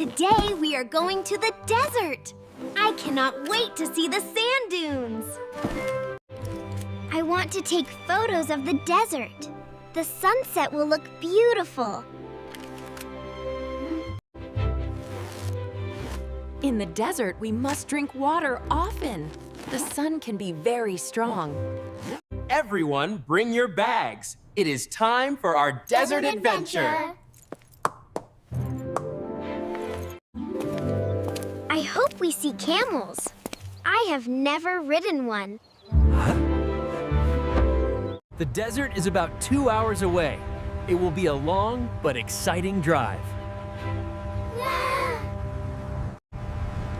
Today we are going to the desert. I cannot wait to see the sand dunes. I want to take photos of the desert. The sunset will look beautiful. In the desert, we must drink water often. The sun can be very strong. Everyone, bring your bags. It is time for our desert adventure. I hope we see camels. I have never ridden one. The desert is about 2 hours away. It will be a long but exciting drive.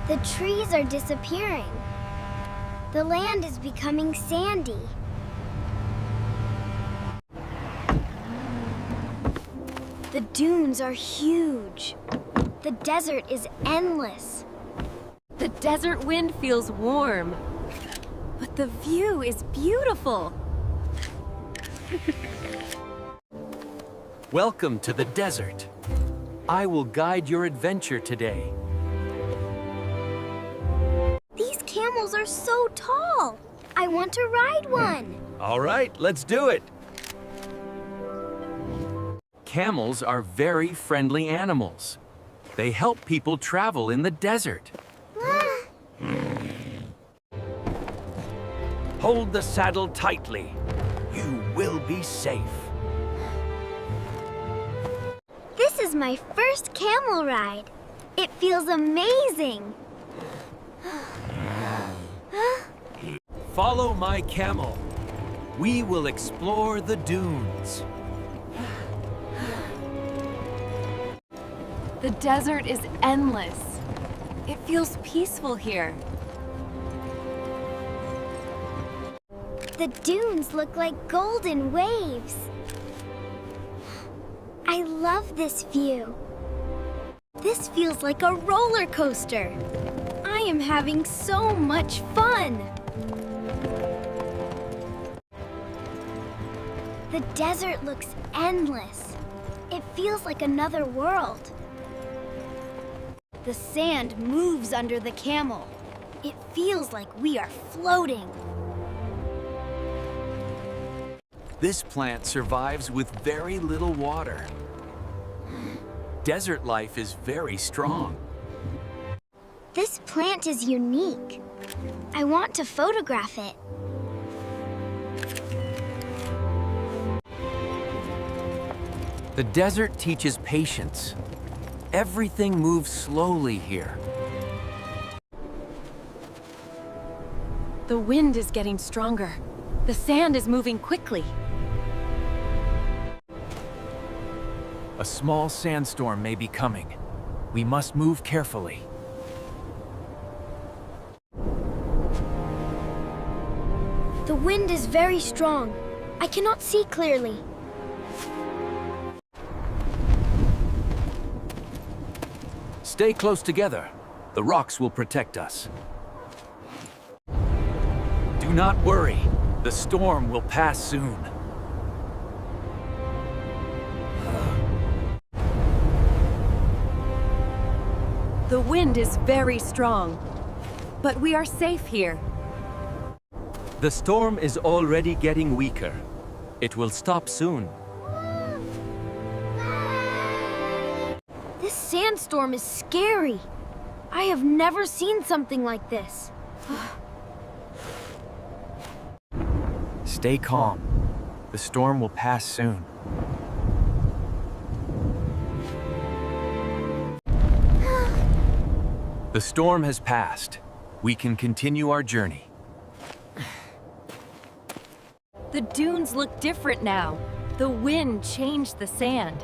The trees are disappearing. The land is becoming sandy. The dunes are huge. The desert is endless. The desert wind feels warm, but the view is beautiful. Welcome to the desert. I will guide your adventure today. These camels are so tall. I want to ride one. All right, let's do it. Camels are very friendly animals. They help people travel in the desert. Hold the saddle tightly. You will be safe. This is my first camel ride. It feels amazing. Follow my camel. We will explore the dunes. The desert is endless. It feels peaceful here. The dunes look like golden waves. I love this view. This feels like a roller coaster. I am having so much fun. The desert looks endless. It feels like another world. The sand moves under the camel. It feels like we are floating. This plant survives with very little water. Desert life is very strong. This plant is unique. I want to photograph it. The desert teaches patience. Everything moves slowly here. The wind is getting stronger. The sand is moving quickly. A small sandstorm may be coming. We must move carefully. The wind is very strong. I cannot see clearly. Stay close together. The rocks will protect us. Do not worry. The storm will pass soon. The wind is very strong, but we are safe here. The storm is already getting weaker. It will stop soon. This sandstorm is scary. I have never seen something like this. Stay calm. The storm will pass soon. The storm has passed. We can continue our journey. The dunes look different now. The wind changed the sand.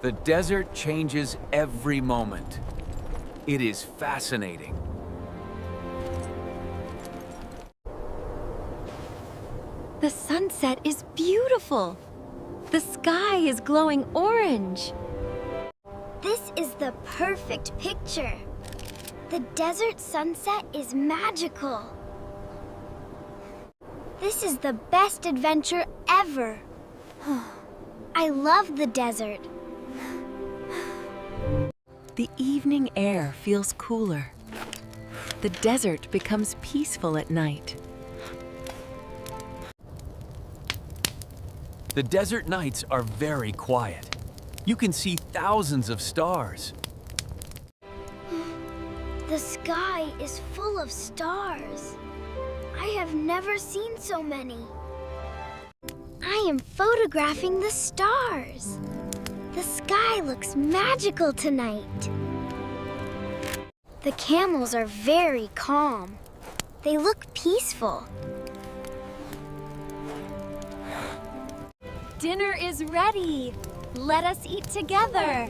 The desert changes every moment. It is fascinating. The sunset is beautiful. The sky is glowing orange. This is the perfect picture. The desert sunset is magical. This is the best adventure ever. I love the desert. The evening air feels cooler. The desert becomes peaceful at night. The desert nights are very quiet. You can see thousands of stars. The sky is full of stars. I have never seen so many. I am photographing the stars. The sky looks magical tonight. The camels are very calm. They look peaceful. Dinner is ready. Let us eat together.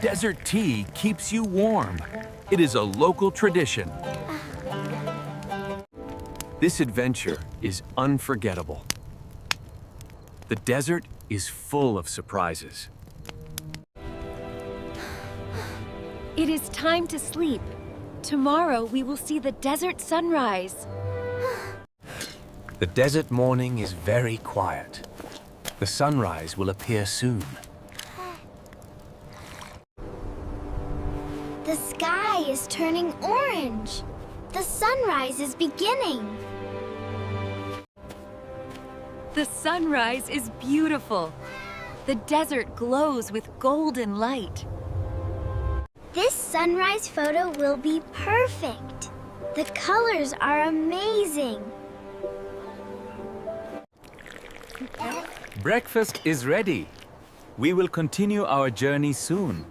Desert tea keeps you warm. It is a local tradition. This adventure is unforgettable. The desert is full of surprises. It is time to sleep. Tomorrow we will see the desert sunrise. The desert morning is very quiet. The sunrise will appear soon. The sky is turning orange. The sunrise is beginning. The sunrise is beautiful. The desert glows with golden light. This sunrise photo will be perfect. The colors are amazing. Breakfast is ready. We will continue our journey soon.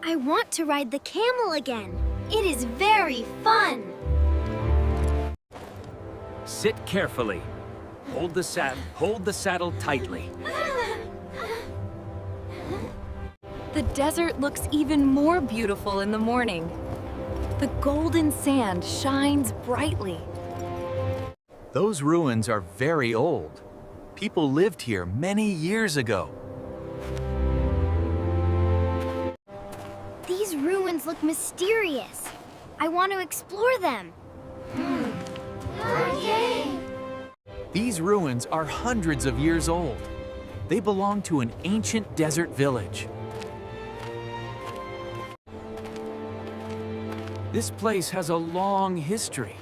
I want to ride the camel again. It is very fun. Sit carefully. Hold the saddle tightly. The desert looks even more beautiful in the morning. The golden sand shines brightly. Those ruins are very old. People lived here many years ago. These ruins look mysterious. I want to explore them. These ruins are hundreds of years old. They belong to an ancient desert village. This place has a long history.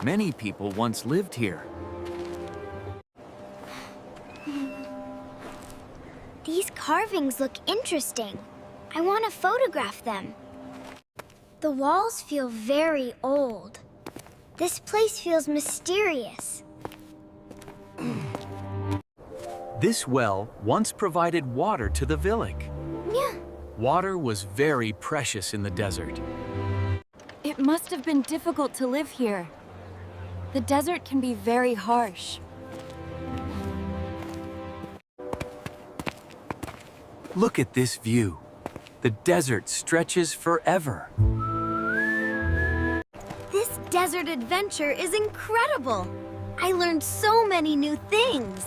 Many people once lived here. These carvings look interesting. I want to photograph them. The walls feel very old. This place feels mysterious. This well once provided water to the village. Yeah. Water was very precious in the desert. It must have been difficult to live here. The desert can be very harsh. Look at this view. The desert stretches forever. This desert adventure is incredible. I learned so many new things.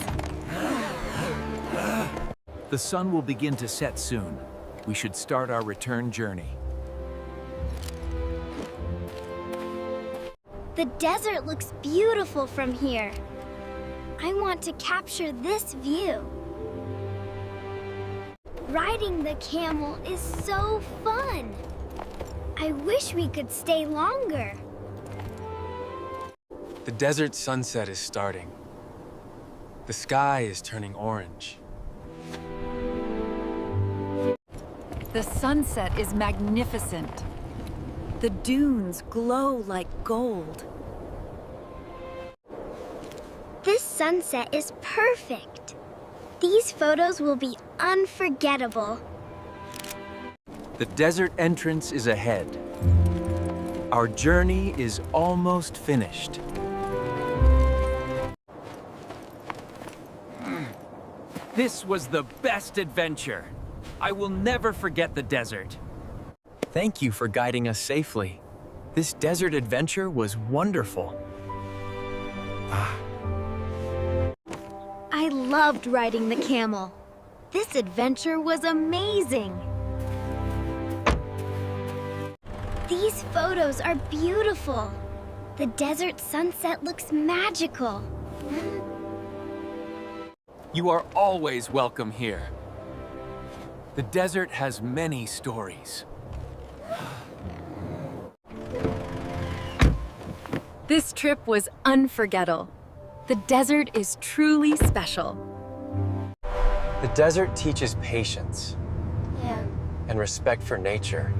The sun will begin to set soon. We should start our return journey. The desert looks beautiful from here. I want to capture this view. Riding the camel is so fun. I wish we could stay longer. The desert sunset is starting. The sky is turning orange. The sunset is magnificent. The dunes glow like gold. This sunset is perfect. These photos will be unforgettable. The desert entrance is ahead. Our journey is almost finished. This was the best adventure. I will never forget the desert. Thank you for guiding us safely. This desert adventure was wonderful. I loved riding the camel. This adventure was amazing. These photos are beautiful. The desert sunset looks magical. You are always welcome here. The desert has many stories. This trip was unforgettable. The desert is truly special. The desert teaches patience Yeah. and respect for nature.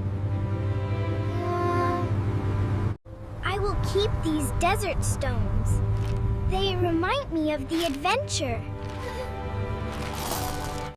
I will keep these desert stones. They remind me of the adventure.